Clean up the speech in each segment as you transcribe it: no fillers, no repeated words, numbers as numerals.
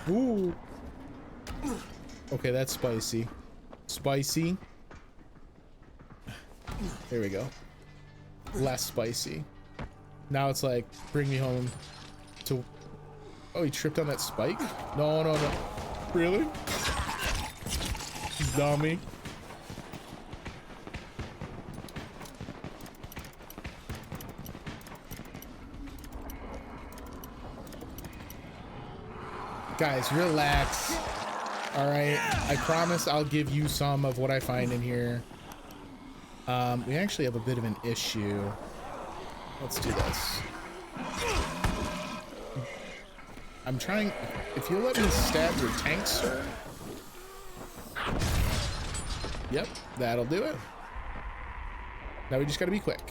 Ooh. Okay, that's spicy. Spicy. There we go. Less spicy. Now it's like, bring me home to... Oh, he tripped on that spike? No, no, no. Really? Dummy. Guys, relax. All right, I promise I'll give you some of what I find in here. We actually have a bit of an issue. Let's do this. I'm trying, if you'll let me stab your tank, sir. Yep, that'll do it. Now we just gotta be quick.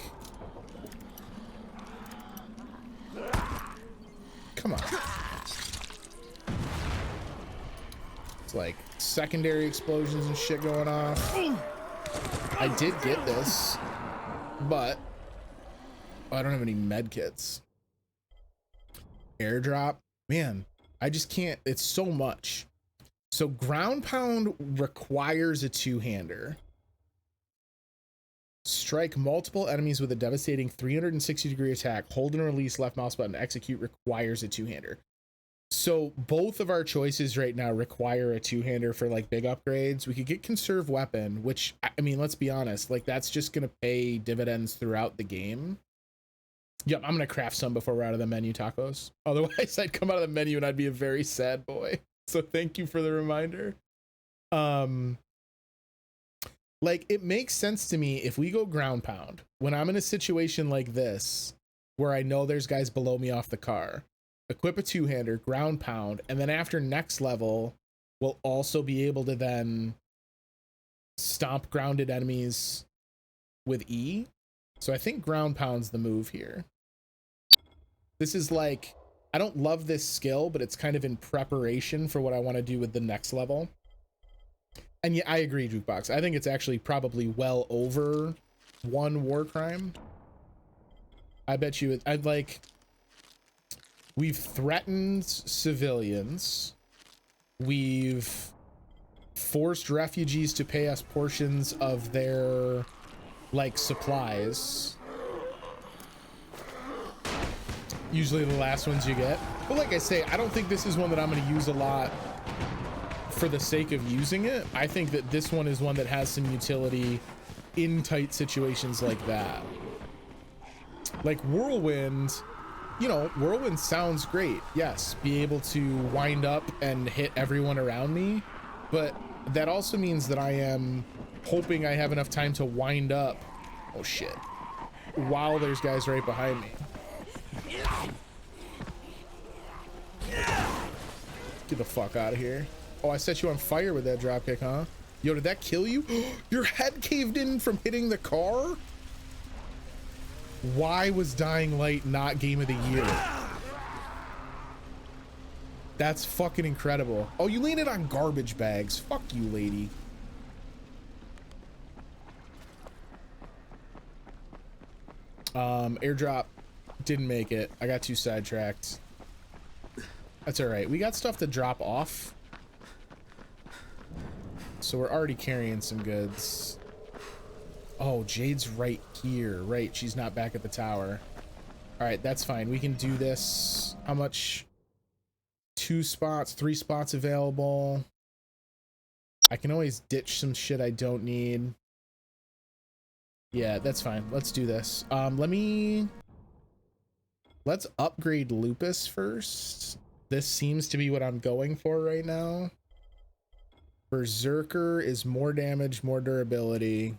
Come on. It's like secondary explosions and shit going off. I did get this, but oh, I don't have any med kits. Airdrop, man, I just can't, it's so much. So ground pound requires a two-hander. Strike multiple enemies with a devastating 360-degree attack. Hold and release left mouse button. Execute requires a two-hander. So both of our choices right now require a two-hander for like big upgrades. We could get conserve weapon, which, I mean, let's be honest, like that's just gonna pay dividends throughout the game. Yep, I'm gonna craft some before we're out of the menu, tacos. Otherwise I'd come out of the menu and I'd be a very sad boy. So thank you for the reminder. Like it makes sense to me if we go ground pound when I'm in a situation like this where I know there's guys below me off the car. Equip a two-hander, ground pound, and then after next level, we'll also be able to then stomp grounded enemies with E. So I think ground pound's the move here. This is like, I don't love this skill, but it's kind of in preparation for what I want to do with the next level. And yeah, I agree, Jukebox. I think it's actually probably well over one war crime. I bet you I'd like... We've threatened civilians. We've forced refugees to pay us portions of their, like, supplies. Usually the last ones you get. But like I say, I don't think this is one that I'm going to use a lot for the sake of using it. I think that this one is one that has some utility in tight situations like that. Like Whirlwind... You know, Whirlwind sounds great. Yes, be able to wind up and hit everyone around me. But that also means that I am hoping I have enough time to wind up. Oh, shit. While there's guys right behind me. Get the fuck out of here. Oh, I set you on fire with that dropkick, huh? Yo, did that kill you? Your head caved in from hitting the car? Why was Dying Light not game of the year? That's fucking incredible. Oh, you landed on garbage bags. Fuck you, lady. Airdrop didn't make it. I got too sidetracked. That's all right. We got stuff to drop off. So we're already carrying some goods. Oh, Jade's right here. Right, she's not back at the tower. All right, that's fine. We can do this. How much? 2 spots, 3 spots available. I can always ditch some shit I don't need. Yeah, that's fine. Let's do this. Let's upgrade Lupus first. This seems to be what I'm going for right now. Berserker is more damage, more durability.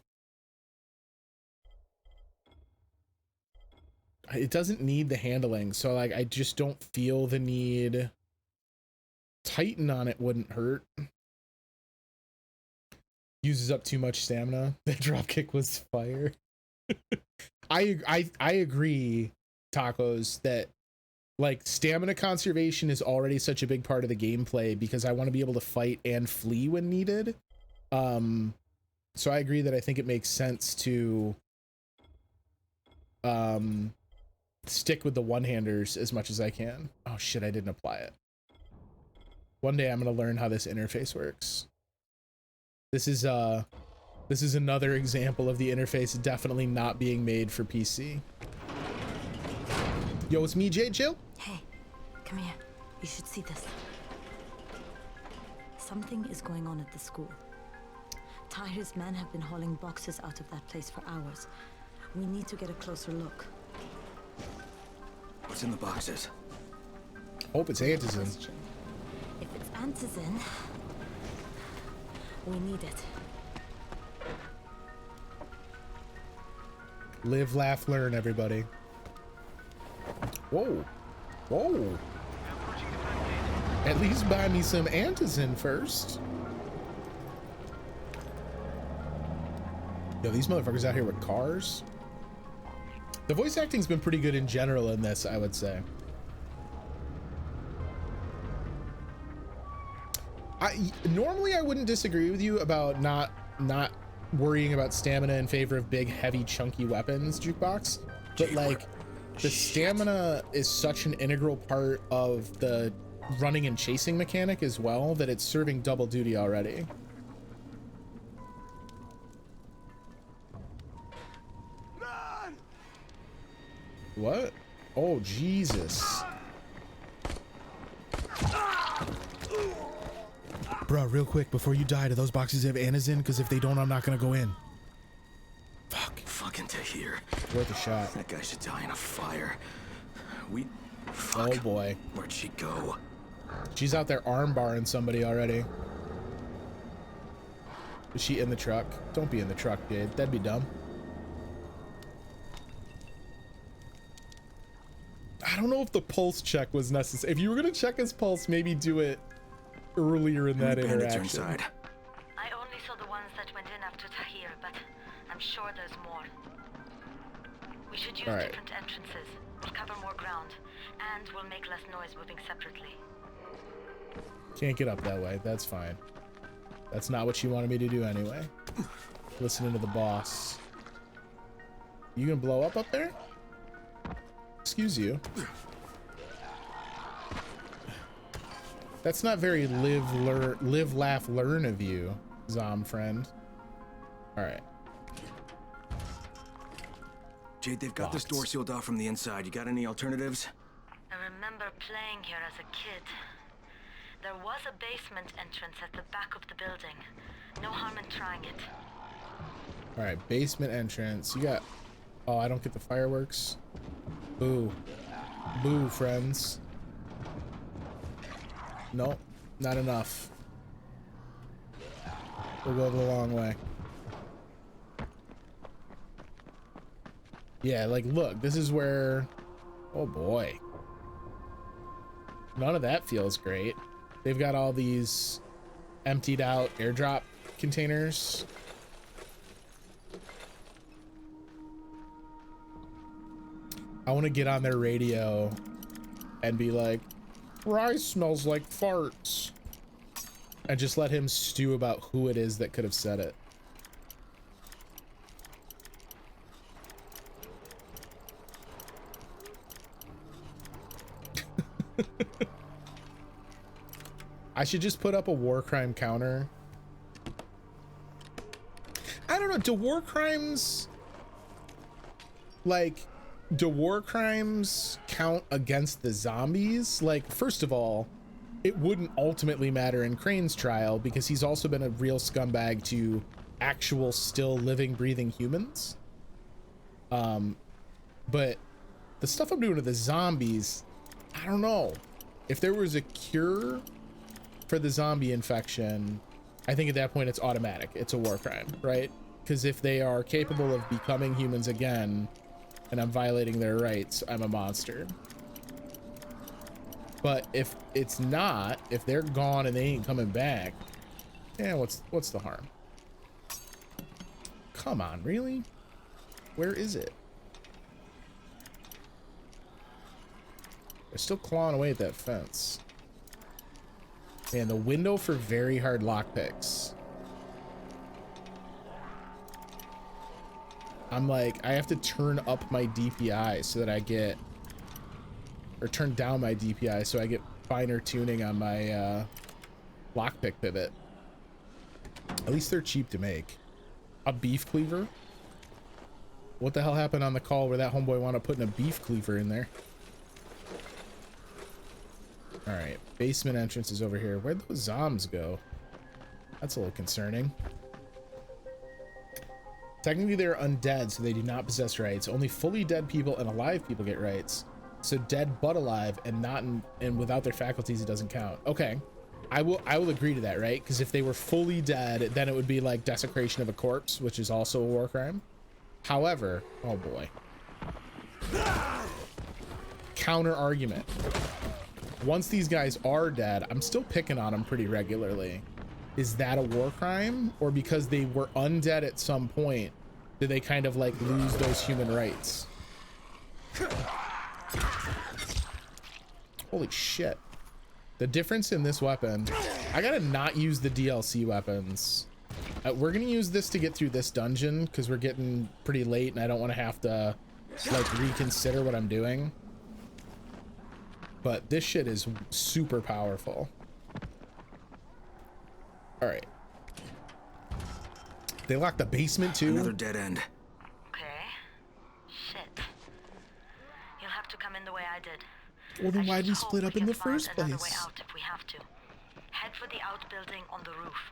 It doesn't need the handling, so like I just don't feel the need. Titan on it wouldn't hurt. Uses up too much stamina. That dropkick was fire. I agree, Tacos, that like stamina conservation is already such a big part of the gameplay because I want to be able to fight and flee when needed. So I agree that I think it makes sense to stick with the one-handers as much as I can. Oh shit, I didn't apply it. One day I'm gonna learn how this interface works. This is another example of the interface definitely not being made for PC. Yo, it's me, Jay Jill. Hey, come here. You should see this. Something is going on at the school. Tahir's men have been hauling boxes out of that place for hours. We need to get a closer look. What's in the boxes? Hope it's antizin. If it's antizin, we need it. Live, laugh, learn, everybody. Whoa. Whoa. At least buy me some antizin first. Yo, these motherfuckers out here with cars. The voice acting's been pretty good in general in this, I would say. Normally I wouldn't disagree with you about not worrying about stamina in favor of big, heavy, chunky weapons, Jukebox. But like, the stamina is such an integral part of the running and chasing mechanic as well that it's serving double duty already. Run! What? Oh, Jesus. Bro, real quick, before you die, do those boxes have antizin? Because if they don't, I'm not gonna go in. Fuck. Fucking Tahir. Worth a shot. That guy should die in a fire. Fuck. Oh boy. Where'd she go? She's out there arm barring somebody already. Is she in the truck? Don't be in the truck, dude. That'd be dumb. I don't know if the pulse check was necessary. If you were gonna check his pulse, maybe do it earlier in that interaction. Inside. I only saw the ones that went in after Tahir, but I'm sure there's more. We should use different entrances. We'll cover more ground, and we'll make less noise moving separately. Can't get up that way. That's fine. That's not what you wanted me to do anyway. Listening to the boss. You gonna blow up there? Excuse you. That's not very live, laugh, learn of you, Zom friend. All right. Jade, they've got this door sealed off from the inside. You got any alternatives? I remember playing here as a kid. There was a basement entrance at the back of the building. No harm in trying it. All right, basement entrance. You got... Oh, I don't get the fireworks. Boo. Boo, friends. Nope, not enough. We'll go the long way. Yeah, like, look, this is where... Oh, boy. None of that feels great. They've got all these emptied out airdrop containers. I want to get on their radio and be like, rice smells like farts. And just let him stew about who it is that could have said it. I should just put up a war crime counter. I don't know, do war crimes count against the zombies? Like, first of all, it wouldn't ultimately matter in Crane's trial because he's also been a real scumbag to actual still living, breathing humans. But the stuff I'm doing to the zombies, I don't know. If there was a cure for the zombie infection, I think at that point it's automatic. It's a war crime, right? Because if they are capable of becoming humans again and I'm violating their rights, I'm a monster. But if it's not, if they're gone and they ain't coming back, yeah, what's the harm? Come on, really? Where is it? They're still clawing away at that fence. Man, the window for very hard lockpicks. I'm like, I have to turn up my DPI so that I get, or turn down my DPI so I get finer tuning on my Lockpick pivot. At least they're cheap to make. A beef cleaver? What the hell happened on the call where that homeboy wound up putting a beef cleaver in there? Alright, basement entrance is over here. Where'd those zombs go? That's a little concerning. Technically they're undead, so they do not possess rights. Only fully dead people and alive people get rights. So dead but alive and not and without their faculties, it doesn't count. Okay. I will agree to that, right? Because if they were fully dead, then it would be like desecration of a corpse, which is also a war crime. However, oh boy. Counter argument. Once these guys are dead, I'm still picking on them pretty regularly. Is that a war crime? Or because they were undead at some point, do they kind of like lose those human rights? Holy shit. The difference in this weapon, I gotta not use the DLC weapons. We're gonna use this to get through this dungeon because we're getting pretty late and I don't want to have to like reconsider what I'm doing. But this shit is super powerful. All right. They locked the basement too. Another dead end. Okay. Shit. You'll have to come in the way I did. Well, then why'd we split up in the first place? Another way out if we have to. Head for the outbuilding on the roof.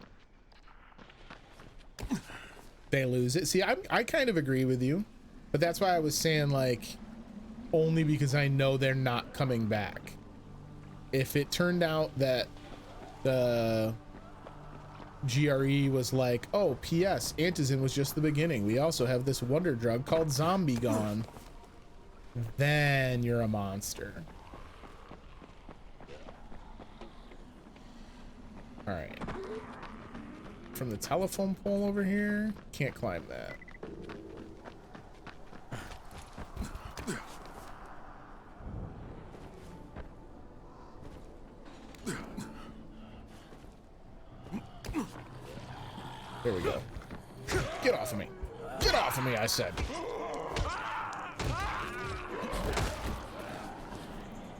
They lose it. See, I kind of agree with you, but that's why I was saying like only because I know they're not coming back. If it turned out that the GRE was like, oh, P.S. Antizin was just the beginning. We also have this wonder drug called Zombie Gone. Then you're a monster. All right. From the telephone pole over here, can't climb that. There we go. Get off of me. Get off of me, I said.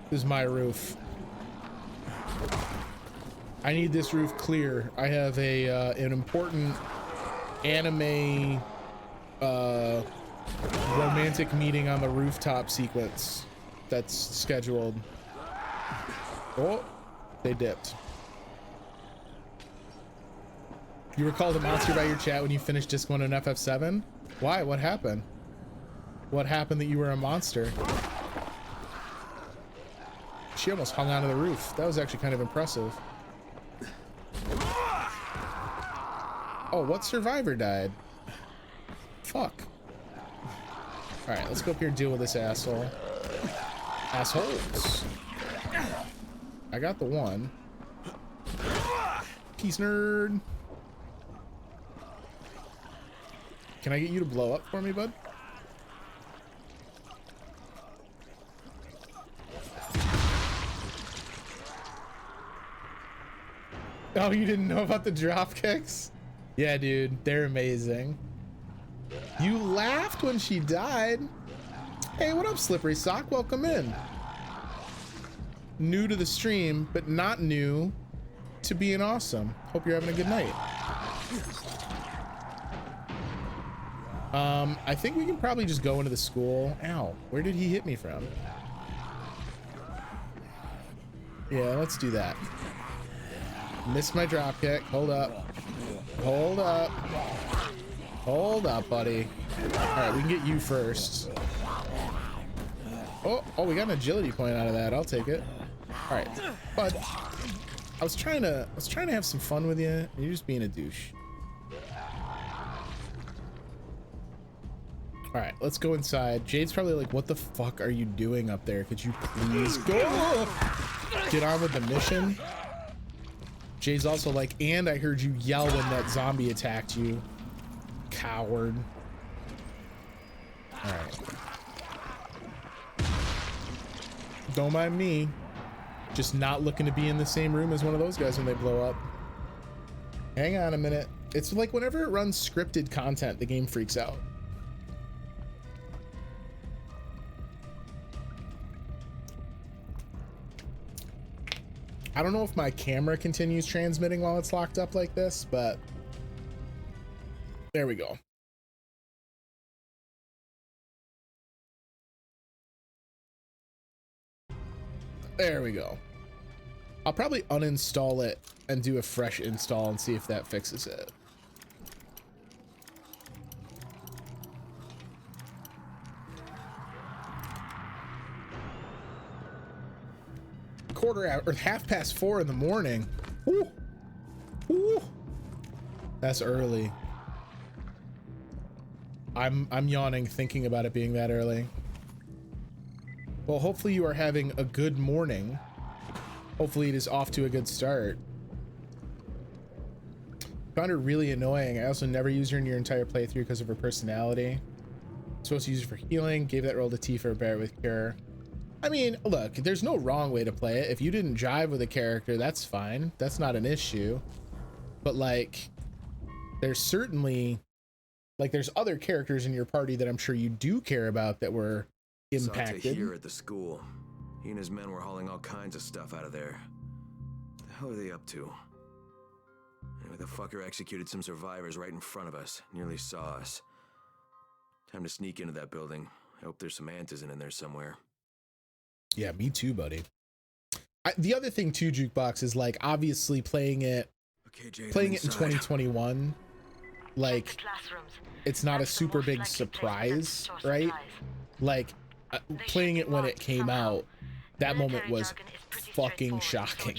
This is my roof. I need this roof clear. I have a an important anime romantic meeting on the rooftop sequence that's scheduled. Oh, they dipped. You were called a monster by your chat when you finished Disc 1 and FF7? Why? What happened? What happened that you were a monster? She almost hung onto the roof. That was actually kind of impressive. Oh, what survivor died? Fuck. Alright, let's go up here and deal with this asshole. Assholes. I got the one. Peace, nerd. Can I get you to blow up for me, bud? Oh, you didn't know about the drop kicks? Yeah, dude, they're amazing. You laughed when she died. Hey, what up, Slippery Sock? Welcome in. New to the stream, but not new to being awesome. Hope you're having a good night. I think we can probably just go into the school. Ow, where did he hit me from? Yeah, let's do that. Missed my drop kick. Hold up. Hold up. Hold up, buddy. Alright, we can get you first. Oh, we got an agility point out of that. I'll take it. Alright. Bud, I was trying to have some fun with you, and you're just being a douche. Alright, let's go inside. Jade's probably like, what the fuck are you doing up there? Could you please go get on with the mission? Jade's also like, and I heard you yell when that zombie attacked you. Coward. Alright. Don't mind me. Just not looking to be in the same room as one of those guys when they blow up. Hang on a minute. It's like whenever it runs scripted content, the game freaks out. I don't know if my camera continues transmitting while it's locked up like this, but there we go. There we go. I'll probably uninstall it and do a fresh install and see if that fixes it. Quarter hour or 4:30 in the morning. Woo. Woo. That's early. I'm yawning thinking about it being that early. Well, hopefully you are having a good morning. Hopefully it is off to a good start. Found her really annoying. I also never used her in your entire playthrough because of her personality. Supposed to use her for healing. Gave that role to T for a bear with cure. I mean, look, there's no wrong way to play it. If you didn't jive with a character, that's fine. That's not an issue. But like, there's certainly, like, there's other characters in your party that I'm sure you do care about that were impacted. Here at the school, he and his men were hauling all kinds of stuff out of there. What the hell are they up to? Anyway, the fucker executed some survivors right in front of us. Nearly saw us. Time to sneak into that building. I hope there's some antizen in there somewhere. Yeah, me too, buddy. The other thing too, Jukebox, is like obviously playing it in 2021, like it's not a super big surprise, right? Like playing it when it came out, that moment was fucking shocking.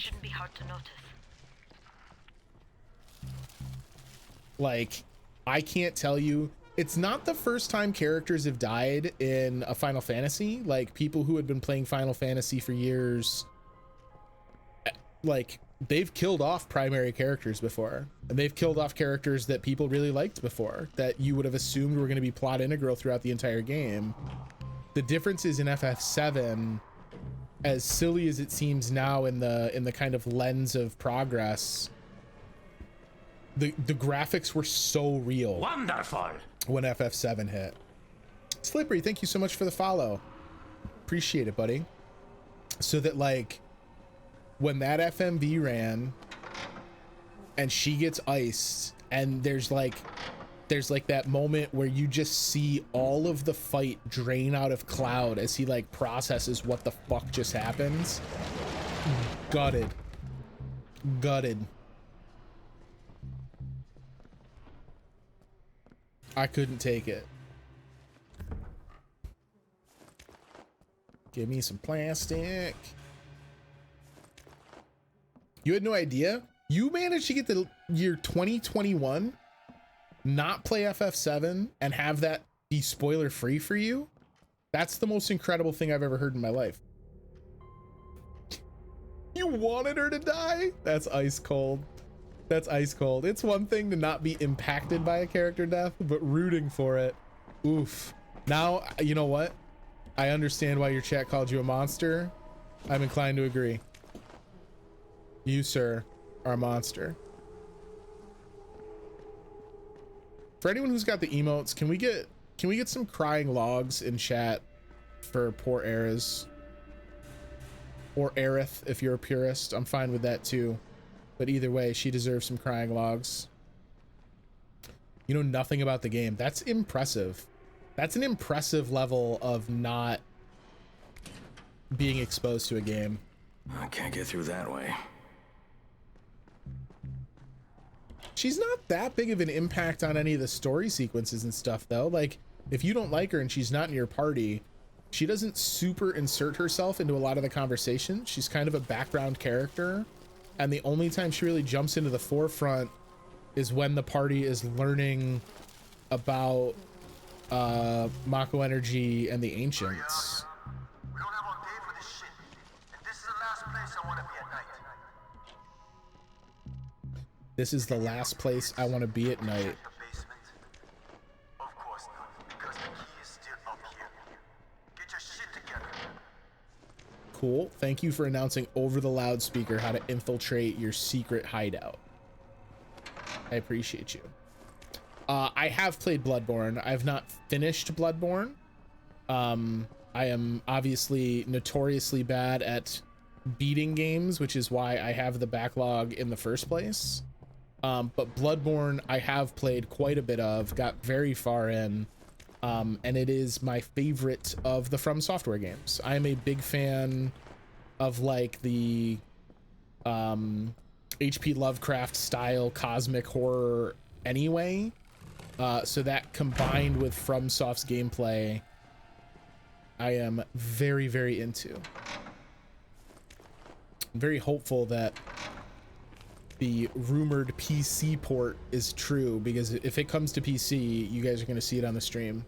Like, I can't tell you. It's not the first time characters have died in a Final Fantasy. Like, people who had been playing Final Fantasy for years, like, they've killed off primary characters before. And they've killed off characters that people really liked before, that you would have assumed were going to be plot integral throughout the entire game. The difference is in FF7, as silly as it seems now in the kind of lens of progress, the graphics were so real. Wonderful. When FF7 hit. Slippery, thank you so much for the follow. Appreciate it, buddy. So that, like, when that FMV ran and she gets iced and there's like that moment where you just see all of the fight drain out of Cloud as he like processes what the fuck just happens. Gutted. I couldn't take it. Give me some plastic. You had no idea? You managed to get the year 2021, not play FF7, and have that be spoiler free for you? That's the most incredible thing I've ever heard in my life. You wanted her to die? That's ice cold. That's ice cold. It's one thing to not be impacted by a character death, but rooting for it. Oof. Now, you know what? I understand why your chat called you a monster. I'm inclined to agree. You, sir, are a monster. For anyone who's got the emotes, can we get some crying logs in chat for poor Eris? Or Aerith, if you're a purist. I'm fine with that too. But either way, she deserves some crying logs. You know nothing about the game. That's impressive. That's an impressive level of not being exposed to a game. I can't get through that way. She's not that big of an impact on any of the story sequences and stuff, though. Like, if you don't like her and she's not in your party, she doesn't super insert herself into a lot of the conversation. She's kind of a background character. And the only time she really jumps into the forefront is when the party is learning about Mako Energy and the Ancients. We don't have all day for this shit. And this is the last place I want to be at night. This is the last place I want to be at night. The basement? Of course not, because the key is still up here. Get your shit together. Cool. Thank you for announcing over the loudspeaker how to infiltrate your secret hideout. I appreciate you. I have played Bloodborne. I've not finished Bloodborne. I am obviously notoriously bad at beating games, which is why I have the backlog in the first place. But Bloodborne I have played quite a bit of, got very far in, and it is my favorite of the From Software games. I am a big fan of like the H.P. Lovecraft style cosmic horror anyway. So that combined with FromSoft's gameplay, I am very, very into. I'm very hopeful that the rumored PC port is true, because if it comes to PC, you guys are going to see it on the stream.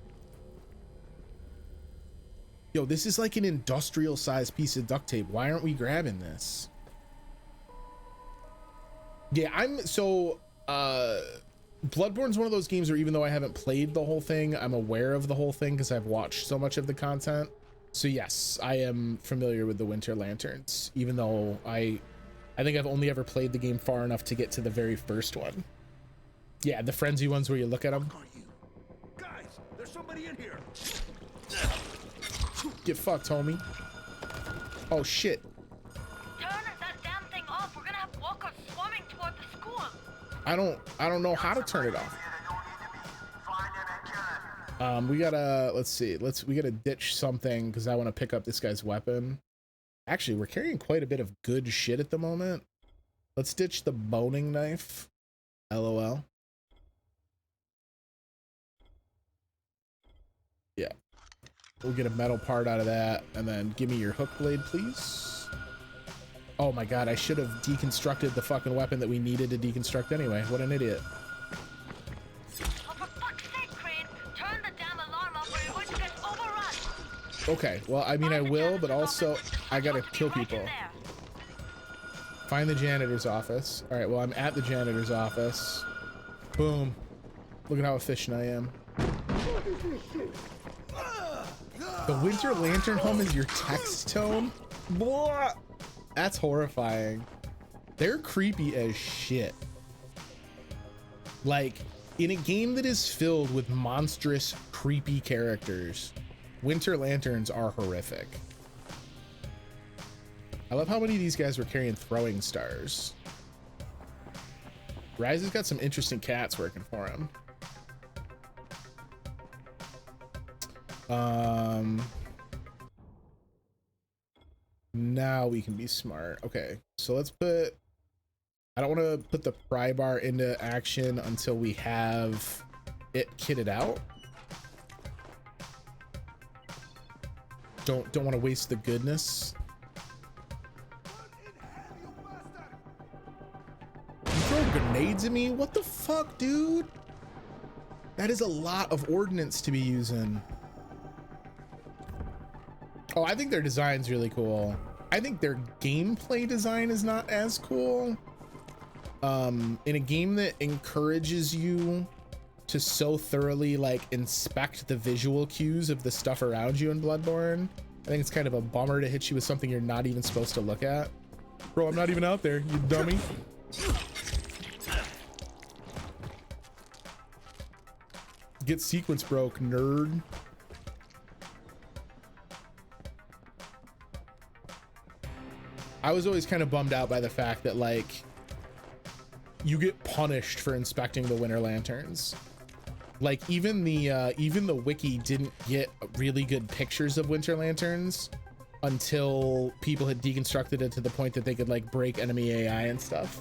Yo, this is like an industrial sized piece of duct tape. Why aren't we grabbing this? Yeah, Bloodborne's one of those games where even though I haven't played the whole thing, I'm aware of the whole thing because I've watched so much of the content. So yes, I am familiar with the Winter Lanterns, even though I think I've only ever played the game far enough to get to the very first one. Yeah, the frenzy ones where you look at them. Guys, there's somebody in here. Get fucked, homie. Oh shit. Turn that damn thing off. We're gonna have walkers swarming toward the school. I don't know how to turn it off. We gotta, let's see. We gotta ditch something because I want to pick up this guy's weapon. Actually, we're carrying quite a bit of good shit at the moment. Let's ditch the boning knife. LOL. Yeah. We'll get a metal part out of that, and then give me your hook blade, please. Oh my god, I should have deconstructed the fucking weapon that we needed to deconstruct anyway. What an idiot. Oh, for fuck's sake, Crane! Turn the damn alarm off or you're going to get overrun! Okay, well, I mean, I will, but also I gotta kill people. Find the janitor's office. All right, well, I'm at the janitor's office. Boom. Look at how efficient I am. The Winter Lantern hum is your text tone? Blah. That's horrifying. They're creepy as shit. Like, in a game that is filled with monstrous, creepy characters, Winter Lanterns are horrific. I love how many of these guys were carrying throwing stars. Rise has got some interesting cats working for him. Now we can be smart. Okay, so let's put, I don't want to put the pry bar into action until we have it kitted out. Don't want to waste the goodness. You throw grenades at me? What the fuck, dude? That is a lot of ordnance to be using. Oh, I think their design's really cool. I think their gameplay design is not as cool. In a game that encourages you to so thoroughly like inspect the visual cues of the stuff around you in Bloodborne, I think it's kind of a bummer to hit you with something you're not even supposed to look at. Bro, I'm not even out there, you dummy. Get sequence broke, nerd. I was always kind of bummed out by the fact that like you get punished for inspecting the Winter Lanterns. Like even the wiki didn't get really good pictures of Winter Lanterns until people had deconstructed it to the point that they could like break enemy AI and stuff.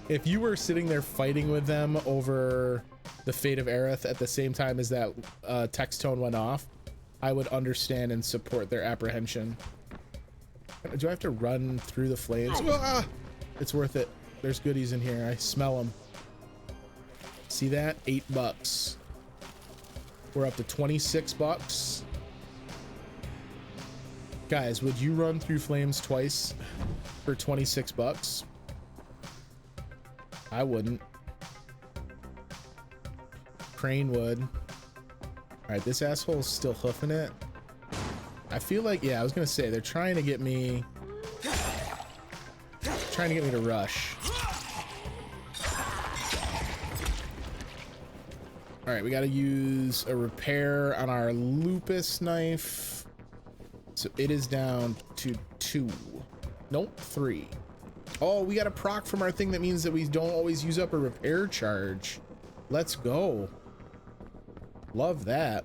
If you were sitting there fighting with them over the fate of Aerith at the same time as that text tone went off, I would understand and support their apprehension. Do I have to run through the flames? Ah, it's worth it. There's goodies in here. I smell them. See that? $8. We're up to 26 bucks. Guys, would you run through flames twice for 26 bucks? I wouldn't. Crane would. All right, this asshole's still hoofing it. I feel like, yeah, I was gonna say they're trying to get me to rush. All right, we got to use a repair on our lupus knife. So it is down to 2. Nope, 3. Oh, we got a proc from our thing. That means that we don't always use up a repair charge. Let's go. Love that.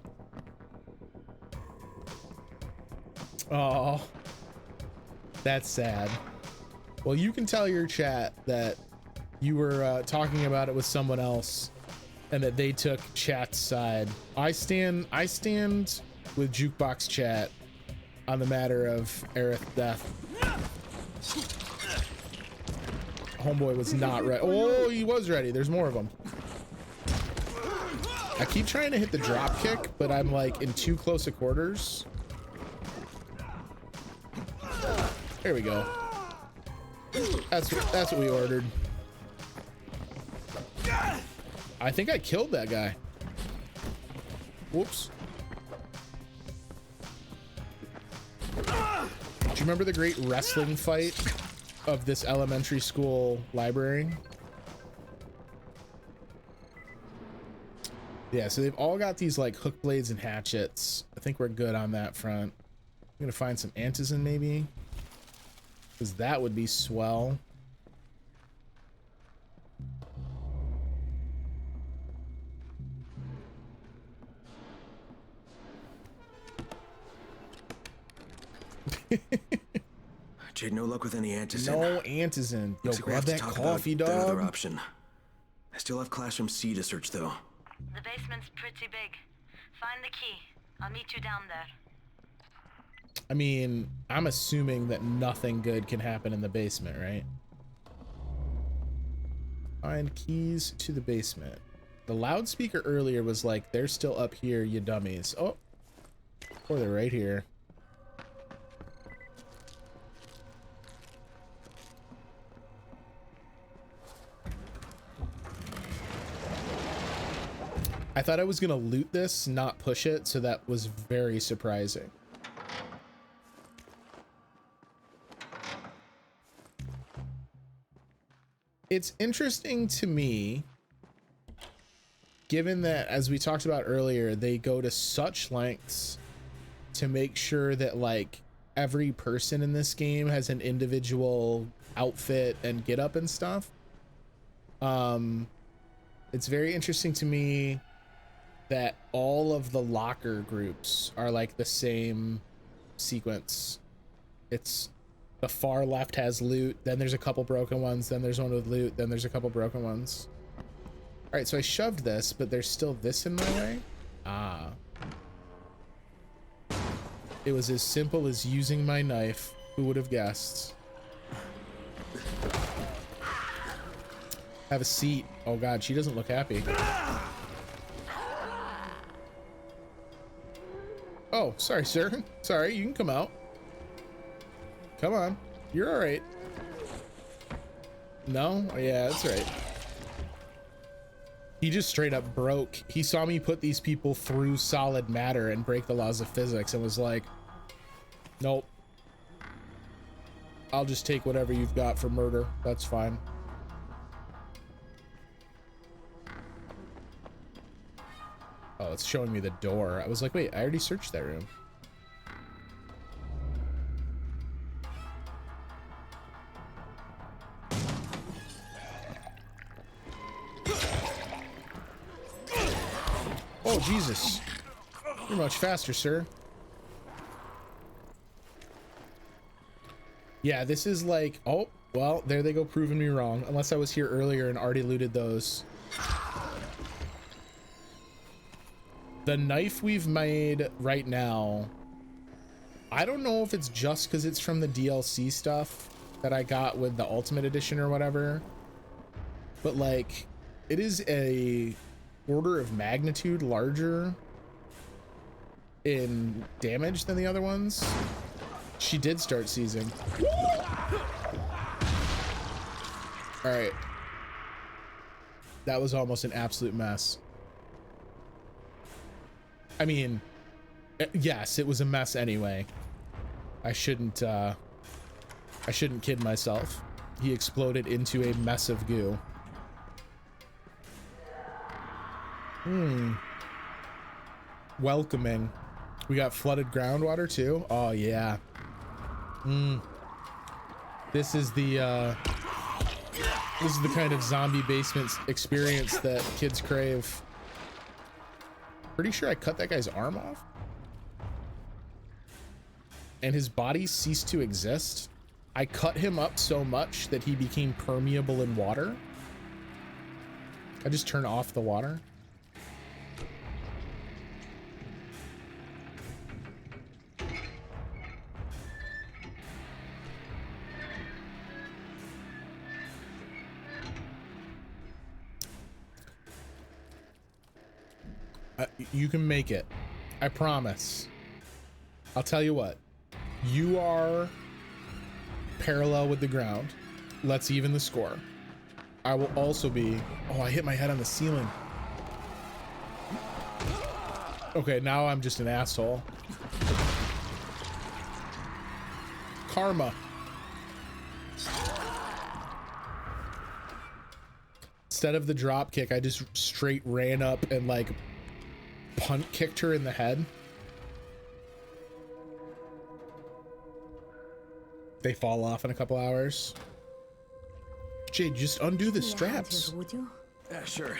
Oh, that's sad. Well, you can tell your chat that you were talking about it with someone else and that they took chat's side. I stand with Jukebox Chat on the matter of Aerith death. Homeboy was not ready. Oh, he was ready. There's more of them. I keep trying to hit the drop kick, but I'm like in too close a quarters. There we go. That's what we ordered. I think I killed that guy. Whoops. Do you remember the great wrestling fight of this elementary school library? Yeah, so they've all got these like hook blades and hatchets. I think we're good on that front. I'm gonna find some antizin maybe, because that would be swell. Jade, no luck with any antizin. No antizin. Yo, Looks like we'll grab have to that talk coffee, about that other dog. option. I still have Classroom C to search, though. The basement's pretty big. Find the key. I'll meet you down there. I mean, I'm assuming that nothing good can happen in the basement, right? Find keys to the basement. The loudspeaker earlier was like, they're still up here, you dummies. Oh, or they're right here. I thought I was gonna loot this, not push it, so that was very surprising. It's interesting to me, given that, as we talked about earlier, they go to such lengths to make sure that like every person in this game has an individual outfit and get up and stuff. It's very interesting to me that all of the locker groups are like the same sequence. It's the far left has loot, then there's a couple broken ones, then there's one with loot, then there's a couple broken ones. All right, so I shoved this, but there's still this in my way. Ah. It was as simple as using my knife. Who would have guessed? Have a seat. Oh God, she doesn't look happy. Oh, sorry, sir. Sorry, you can come out. Come on. You're all right. No? Oh, yeah, that's right. He just straight up broke. He saw me put these people through solid matter and break the laws of physics and was like, nope. I'll just take whatever you've got for murder. That's fine. Oh, it's showing me the door. I was like, wait, I already searched that room. Oh, Jesus. You're much faster, sir. Yeah, this is like, oh, well, there they go proving me wrong. Unless I was here earlier and already looted those. The knife we've made right now, I don't know if it's just because it's from the DLC stuff that I got with the Ultimate Edition or whatever, but like, it is a order of magnitude larger in damage than the other ones. She did start seizing. All right. That was almost an absolute mess. I mean, yes, it was a mess anyway. I shouldn't kid myself. He exploded into a mess of goo. Welcoming. We got flooded groundwater too. Oh yeah. This is the kind of zombie basement experience that kids crave. Pretty sure I cut that guy's arm off. And his body ceased to exist. I cut him up so much that he became permeable in water. I just turn off the water. You can make it. I promise. I'll tell you what. You are parallel with the ground. Let's even the score. I will also be... Oh, I hit my head on the ceiling. Okay, now I'm just an asshole. Karma. Instead of the drop kick, I just straight ran up and like punt kicked her in the head. They fall off in a couple hours. Jade, just undo the straps. Would you? Yeah, sure.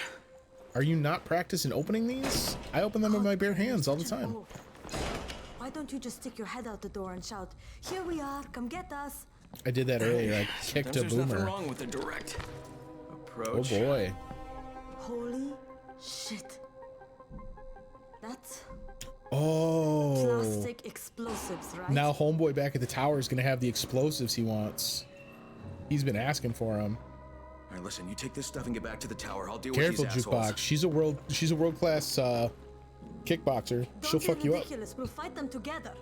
Are you not practicing opening these? I open them with my bare hands all the time. Why don't you just stick your head out the door and shout, "Here we are, come get us"? I did that earlier. I kicked a There's nothing boomer. wrong with the direct Oh approach. boy. Holy shit. That's Oh. plastic explosives, right? Now homeboy back at the tower is gonna have the explosives he wants. He's been asking for them. All right, listen. You take this stuff and get back to the tower. I'll deal Careful, with these assholes. jukebox. She's a world-class kickboxer. She'll Don't fuck get you up. ridiculous. We'll fight them together.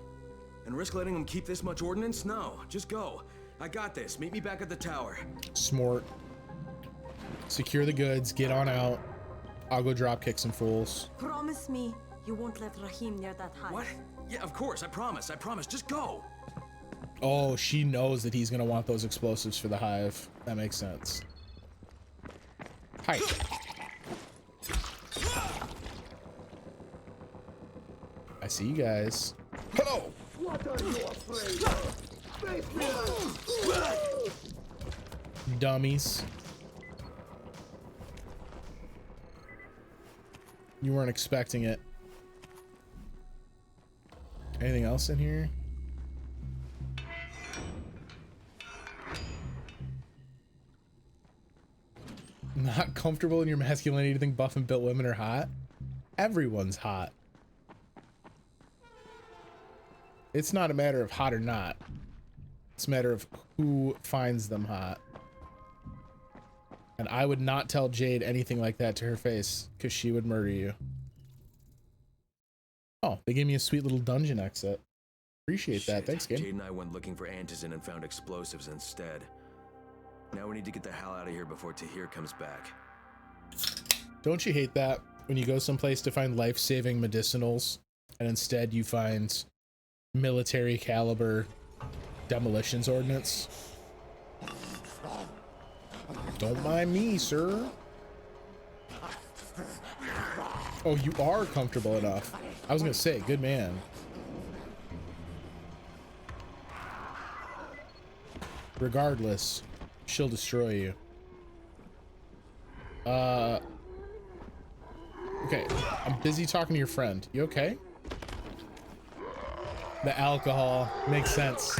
And risk letting them keep this much ordnance? No, just go. I got this. Meet me back at the tower. Smart. Secure the goods. Get on out. I'll go drop kick some fools. Promise me you won't let Rahim near that hive. What? Yeah, of course. I promise. I promise. Just go. Oh, she knows that he's gonna want those explosives for the hive. That makes sense. Hi. I see you guys. Hello. What are you afraid of? Dummies. You weren't expecting it. Anything else in here? Not comfortable in your masculinity to think buff and built women are hot? Everyone's hot. It's not a matter of hot or not. It's a matter of who finds them hot. And I would not tell Jade anything like that to her face, because she would murder you. Oh, they gave me a sweet little dungeon exit. Appreciate that. Thanks, game. Jade and I went looking for antizin and found explosives instead. Now we need to get the hell out of here before Tahir comes back. Don't you hate that when you go someplace to find life-saving medicinals and instead you find military caliber demolitions ordnance? Don't mind me, sir. Oh, you are comfortable enough. I was gonna say, good man. Regardless, she'll destroy you. Okay, I'm busy talking to your friend. You okay? The alcohol makes sense.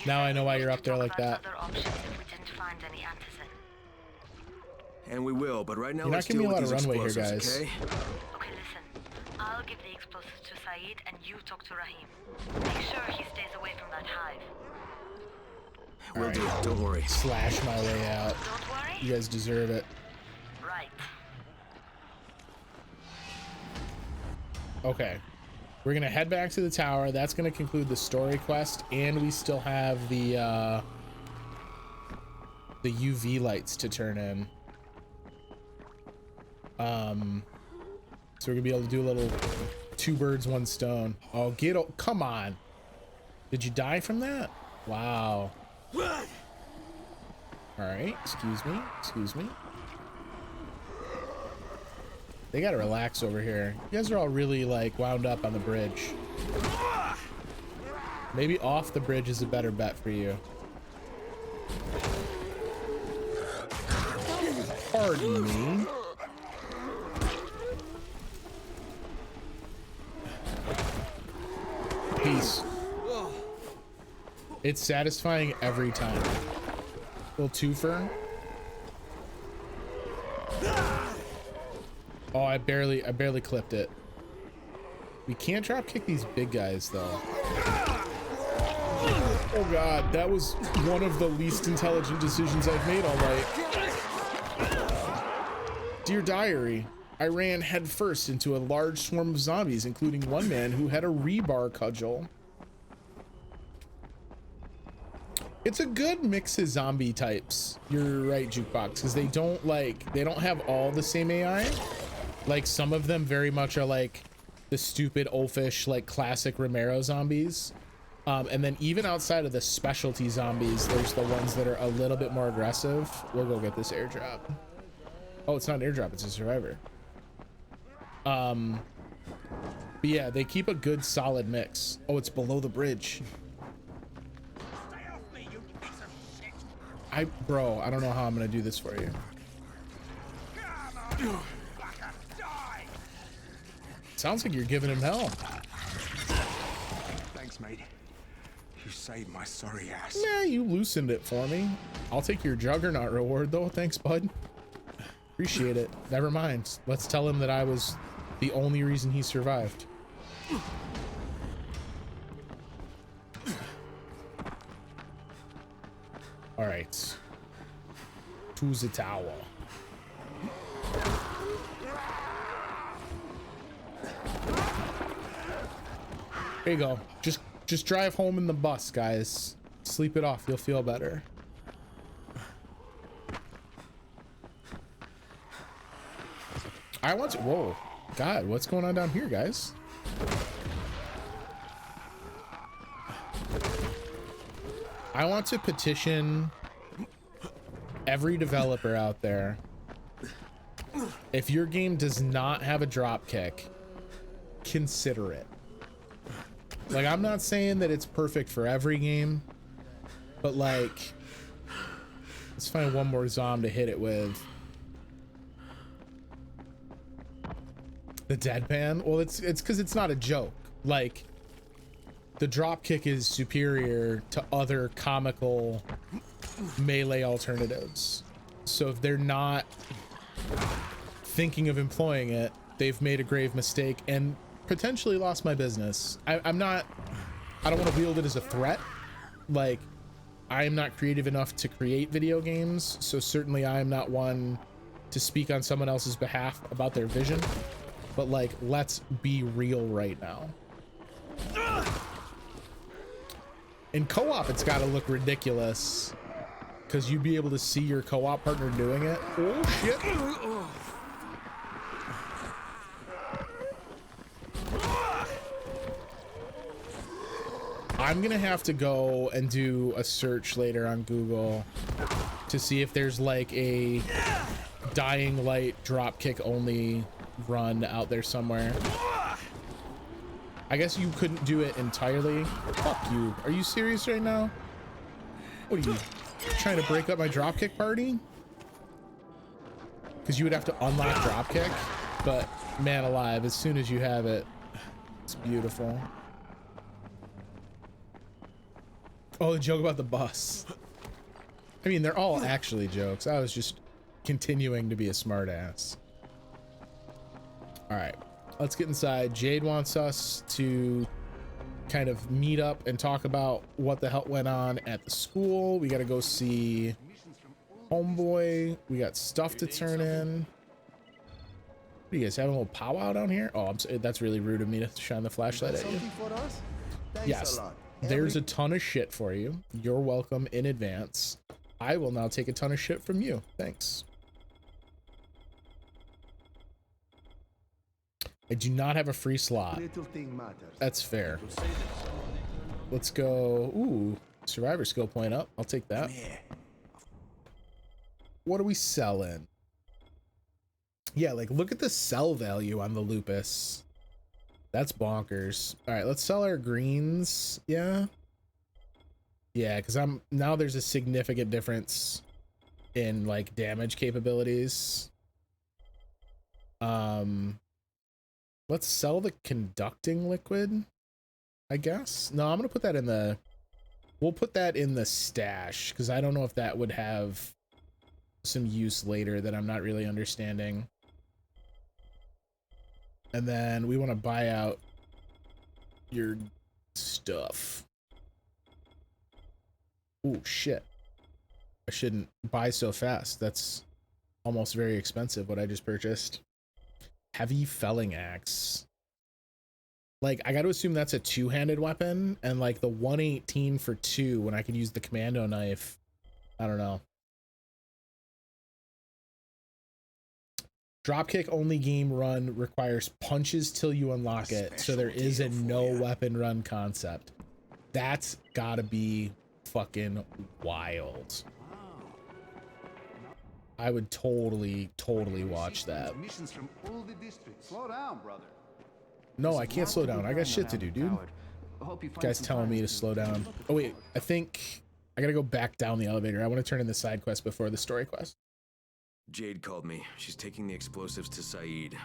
Now I know why you're up there like that. Other options if we didn't find any antizin. And we will, but right now You're not let's giving deal me a with lot these of runway here, explosives, guys. okay? Okay, listen. I'll give the explosives to Saeed and you talk to Rahim. Make sure he stays away from that hive. We'll do it. Don't worry. Slash my way out. Don't worry. You guys deserve it. Right. Okay. We're gonna head back to the tower. That's gonna conclude the story quest, and we still have the UV lights to turn in. So we're gonna be able to do a little two birds, one stone. Oh, come on. Did you die from that? Wow. All right. Excuse me. Excuse me. They gotta relax over here. You guys are all really like wound up on the bridge. Maybe off the bridge is a better bet for you. Pardon me. Peace. It's satisfying every time. Little twofer. Oh, I barely clipped it. We can't drop kick these big guys though. Oh god, that was one of the least intelligent decisions I've made all night. Dear diary, I ran headfirst into a large swarm of zombies, including one man who had a rebar cudgel. It's a good mix of zombie types. You're right, Jukebox, because they don't have all the same AI. Like some of them very much are like the stupid oafish, like classic Romero zombies. And then even outside of the specialty zombies, there's the ones that are a little bit more aggressive. We'll go get this airdrop. Oh, it's not an airdrop, it's a survivor. But yeah, they keep a good solid mix. Oh, it's below the bridge. Bro, I don't know how I'm gonna do this for you. Sounds like you're giving him hell. Thanks, mate. You saved my sorry ass. Nah, you loosened it for me. I'll take your juggernaut reward though. Thanks, bud. Appreciate it. Never mind. Let's tell him that I was the only reason he survived. All right. To the tower. There you go. Just drive home in the bus, guys. Sleep it off. You'll feel better. I want to. Whoa. God, what's going on down here, guys? I want to petition every developer out there. If your game does not have a drop kick, consider it. Like, I'm not saying that it's perfect for every game, but like, let's find one more zom to hit it with. The deadpan? Well, it's because it's not a joke. Like, the drop kick is superior to other comical melee alternatives. So if they're not thinking of employing it, they've made a grave mistake and potentially lost my business. I don't want to wield it as a threat. Like, I am not creative enough to create video games, so certainly I am not one to speak on someone else's behalf about their vision. But like, let's be real right now. In co-op, it's got to look ridiculous because you'd be able to see your co-op partner doing it. Oh shit. I'm gonna have to go and do a search later on Google to see if there's like a Dying Light dropkick only run out there somewhere. I guess you couldn't do it entirely. Fuck you. Are you serious right now? What are you trying to break up my dropkick party? Because you would have to unlock dropkick, but man alive, as soon as you have it, it's beautiful. Oh, the joke about the bus. I mean, they're all actually jokes. I was just continuing to be a smartass. All right, let's get inside. Jade wants us to kind of meet up and talk about what the hell went on at the school. We got to go see Homeboy. We got stuff to turn in. What do you guys having a little powwow down here? Oh, that's really rude of me to shine the flashlight at you. Yes, there's a ton of shit for you. You're welcome in advance. I will now take a ton of shit from you. Thanks. I do not have a free slot. That's fair. Let's go. Ooh, survivor skill point up. I'll take that. What are we selling? Yeah, like look at the sell value on the lupus. That's bonkers. All right, let's sell our greens. Yeah. Yeah, because now there's a significant difference in like damage capabilities. Let's sell the conducting liquid, I guess. No, I'm gonna put that in the, we'll put that in the stash because I don't know if that would have some use later that I'm not really understanding. And then we want to buy out your stuff. Oh shit. I shouldn't buy so fast. That's almost very expensive what I just purchased. Heavy felling axe. Like, I got to assume that's a two-handed weapon, and like the 118 for 2 when I could use the commando knife. I don't know. Dropkick only game run requires punches till you unlock it, so there is a no weapon run concept. That's gotta be fucking wild. I would totally watch that. Slow down, brother. No, I can't slow down. I got shit to do, dude. You guys telling me to slow down. Oh wait, I think I gotta go back down the elevator. I want to turn in the side quest before the story quest. Jade called me. She's taking the explosives to Saeed.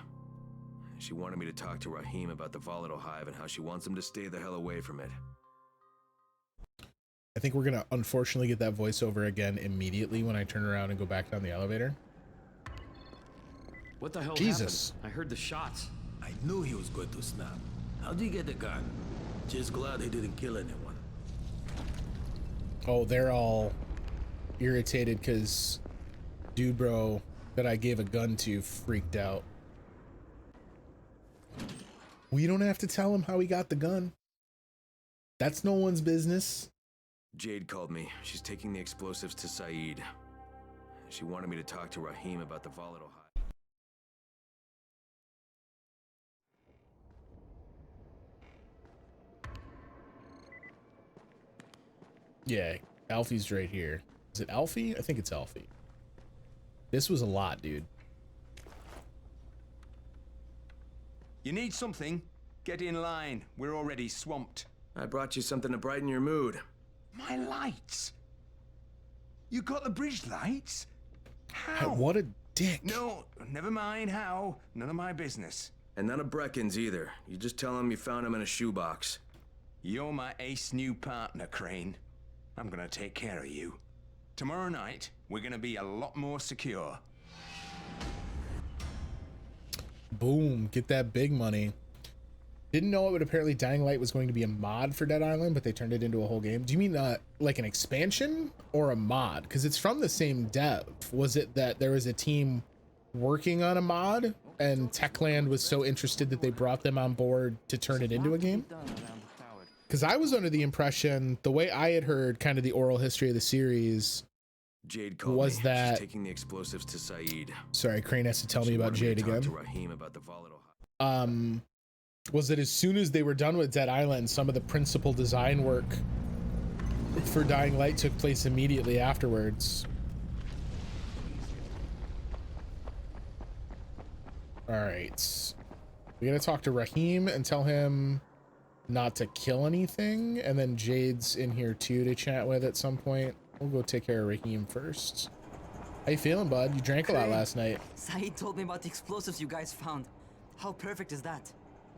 She wanted me to talk to Rahim about the volatile hive and how she wants him to stay the hell away from it. I think we're gonna unfortunately get that voiceover again immediately when I turn around and go back down the elevator. What the hell Jesus. happened? I heard the shots. I knew he was going to snap. How'd you get the gun? Just glad he didn't kill anyone. Oh, they're all irritated because dude bro that I gave a gun to freaked out. We don't have to tell him how he got the gun. That's no one's business. Jade called me. She's taking the explosives to Saeed. She wanted me to talk to Rahim about the volatile hive. Yeah, Alfie's right here. Is it Alfie? I think it's Alfie. This was a lot, dude. You need something? Get in line. We're already swamped. I brought you something to brighten your mood. My lights? You got the bridge lights? How? What a dick. No, never mind how. None of my business. And none of Brecken's either. You just tell him you found him in a shoebox. You're my ace new partner, Crane. I'm gonna take care of you. Tomorrow night, we're gonna be a lot more secure. Boom, get that big money. Didn't know it would apparently Dying Light was going to be a mod for Dead Island, but they turned it into a whole game. Do you mean like an expansion or a mod? Because it's from the same dev. Was it that there was a team working on a mod and Techland was so interested that they brought them on board to turn it into a game? Because I was under the impression, the way I had heard kind of the oral history of the series, Jade called was me. that She's taking the explosives to Saeed. Sorry, Crane has to tell me about Jade again. To Rahim about the volatile hive. Was that as soon as they were done with Dead Island, some of the principal design work for Dying Light took place immediately afterwards. All right, we gotta talk to Rahim and tell him not to kill anything, and then Jade's in here too to chat with at some point. We'll go take care of Rahim first. How you feeling, bud? You drank a lot last night. Saeed told me about the explosives you guys found. How perfect is that?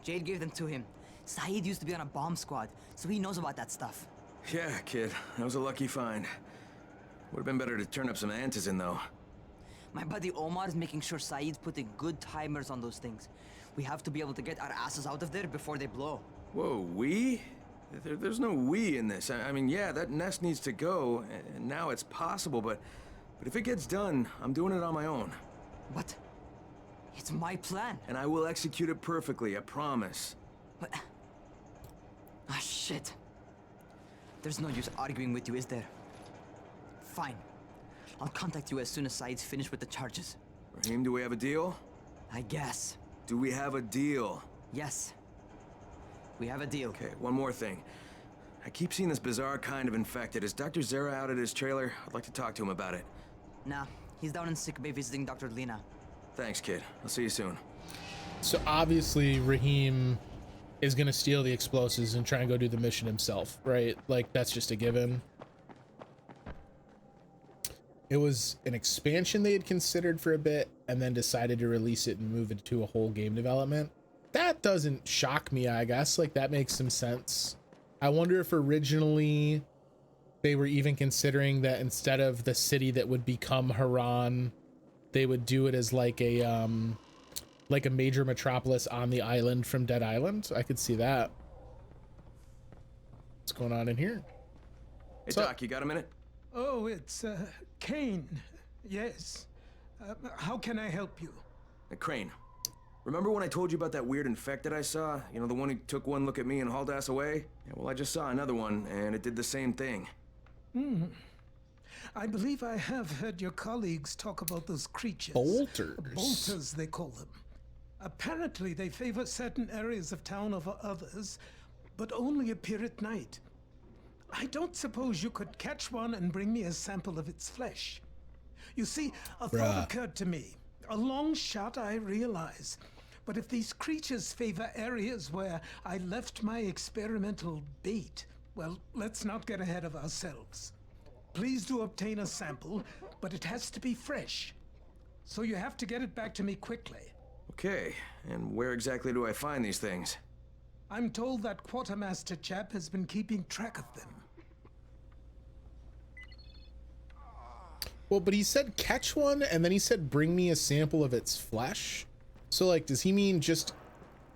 Jade gave them to him. Saeed used to be on a bomb squad, so he knows about that stuff. Yeah, kid. That was a lucky find. Would have been better to turn up some antis in, though. My buddy Omar is making sure Saeed's putting good timers on those things. We have to be able to get our asses out of there before they blow. Whoa, we? There's no we in this. I mean, yeah, that nest needs to go, and now it's possible, but if it gets done, I'm doing it on my own. But it's my plan. And I will execute it perfectly, I promise. But... ah, shit. There's no use arguing with you, is there? Fine. I'll contact you as soon as Saeed's finished with the charges. Rahim, do we have a deal? I guess. Do we have a deal? Yes. We have a deal. Okay, one more thing. I keep seeing this bizarre kind of infected. Is Dr. Zera out at his trailer? I'd like to talk to him about it. Nah, he's down in sickbay visiting Dr. Lena. Thanks, kid. I'll see you soon. So obviously Rahim is gonna steal the explosives and try and go do the mission himself, right? Like, that's just a given. It was an expansion they had considered for a bit and then decided to release it and move it to a whole game development. That doesn't shock me, I guess. Like, that makes some sense. I wonder if originally they were even considering that instead of the city that would become Harran, they would do it as like a major metropolis on the island from Dead Island. I could see that. What's going on in here? Hey, Doc, you got a minute? Oh, it's Kane. Yes. How can I help you? Hey, Crane. Remember when I told you about that weird infected I saw? You know, the one who took one look at me and hauled ass away? Yeah, well, I just saw another one, and it did the same thing. I believe I have heard your colleagues talk about those creatures. Bolters. Bolters, they call them. Apparently, they favor certain areas of town over others, but only appear at night. I don't suppose you could catch one and bring me a sample of its flesh. You see, a thought occurred to me. A long shot, I realize. But if these creatures favor areas where I left my experimental bait, well, let's not get ahead of ourselves. Please do obtain a sample, but it has to be fresh. So you have to get it back to me quickly. Okay, and where exactly do I find these things? I'm told that quartermaster chap has been keeping track of them. Well, but he said catch one, and then he said bring me a sample of its flesh. So, like, does he mean just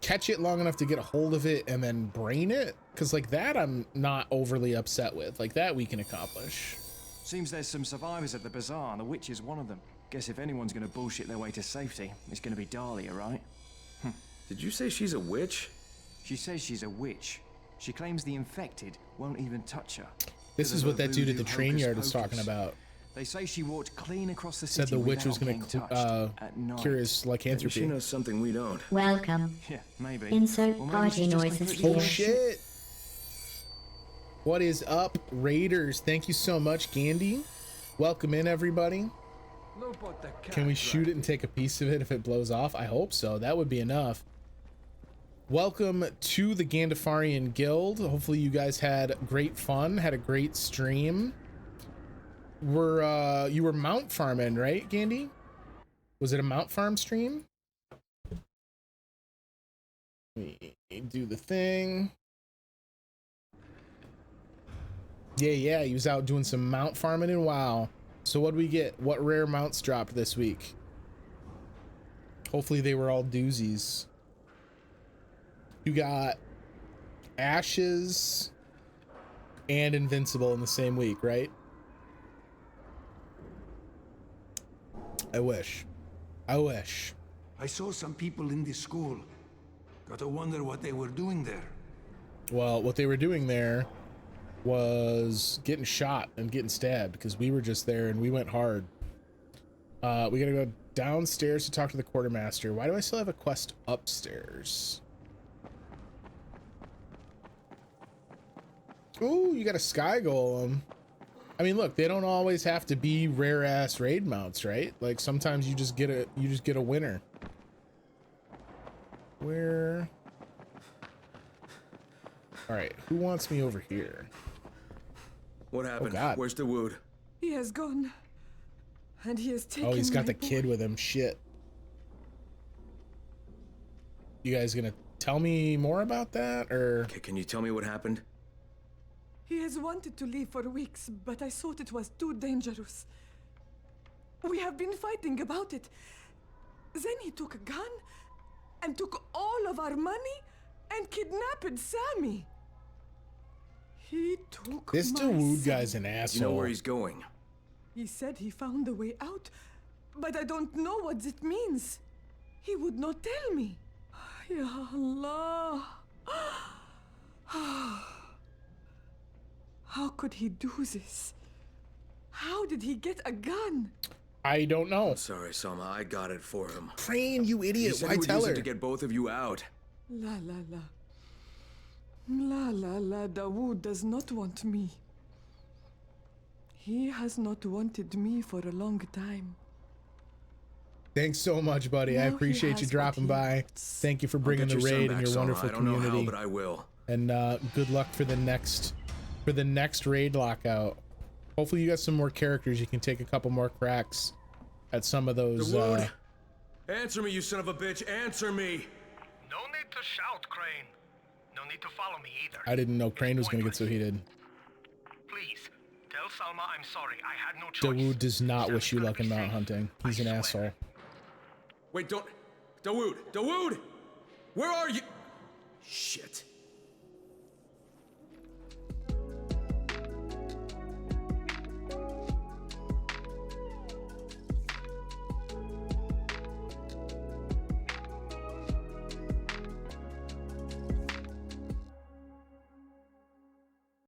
catch it long enough to get a hold of it and then brain it? Because, like, that I'm not overly upset with. Like, that we can accomplish. Seems there's some survivors at the bazaar, and the witch is one of them. Guess if anyone's gonna bullshit their way to safety, it's gonna be Dahlia, right? Did you say she's a witch? She says she's a witch. She claims the infected won't even touch her. This is what that dude at the train yard was talking about. They say she walked clean across the city. Said the witch was going to cure his lycanthropy. She knows something we don't. Welcome. Yeah, maybe. Insert Or maybe party she's just noises completely Oh here. shit! What is up, Raiders? Thank you so much, Gandhi. Welcome in, everybody. Can we shoot it and take a piece of it if it blows off? I hope so. That would be enough. Welcome to the Gandafarian Guild. Hopefully you guys had great fun, had a great stream. You were mount farming, right, Gandhi? Was it a mount farm stream? Let me do the thing. Yeah, he was out doing some mount farming and WoW. So what do we get? What rare mounts dropped this week? Hopefully they were all doozies. You got Ashes and Invincible in the same week, right? I wish. I saw some people in this school. Gotta wonder what they were doing there. Well, what they were doing there was getting shot and getting stabbed because we were just there and we went hard. We gotta go downstairs to talk to the quartermaster. Why do I still have a quest upstairs? Ooh, you got a sky golem. I mean, look, they don't always have to be rare ass raid mounts, right? Like sometimes you just get a winner. Where? All right, who wants me over here? What happened? Oh, God. Where's the wood? He has gone. And he has taken. Oh, he's got my the kid with him. Shit. You guys gonna tell me more about that, or? Okay, can you tell me what happened? He has wanted to leave for weeks, but I thought it was too dangerous. We have been fighting about it. Then he took a gun and took all of our money and kidnapped Sammy. He took This my Dawood son. guy's an asshole. You know where he's going? He said he found a way out, but I don't know what it means. He would not tell me. Ya Allah. How could he do this? How did he get a gun? I don't know. I'm sorry, Selma. I got it for him. Crane, you He idiot. said Why he would tell use her? it to get both of you out. La la la. La la la, Dawood does not want me. He has not wanted me for a long time. Thanks so much, buddy. I Now he appreciate you has dropping what by. Thank you for bringing the raid and your wonderful I don't know community. how, but I will. And good luck for the next raid lockout. Hopefully you got some more characters. You can take a couple more cracks at some of those. Answer me, you son of a bitch! Answer me! No need to shout, Crane. No need to follow me either. I didn't know Crane was gonna get so heated. Please, tell Salma I'm sorry. I had no choice. Dawood does not wish you luck in mount hunting. He's an asshole. Wait, don't... Dawood! Dawood! Where are you? Shit.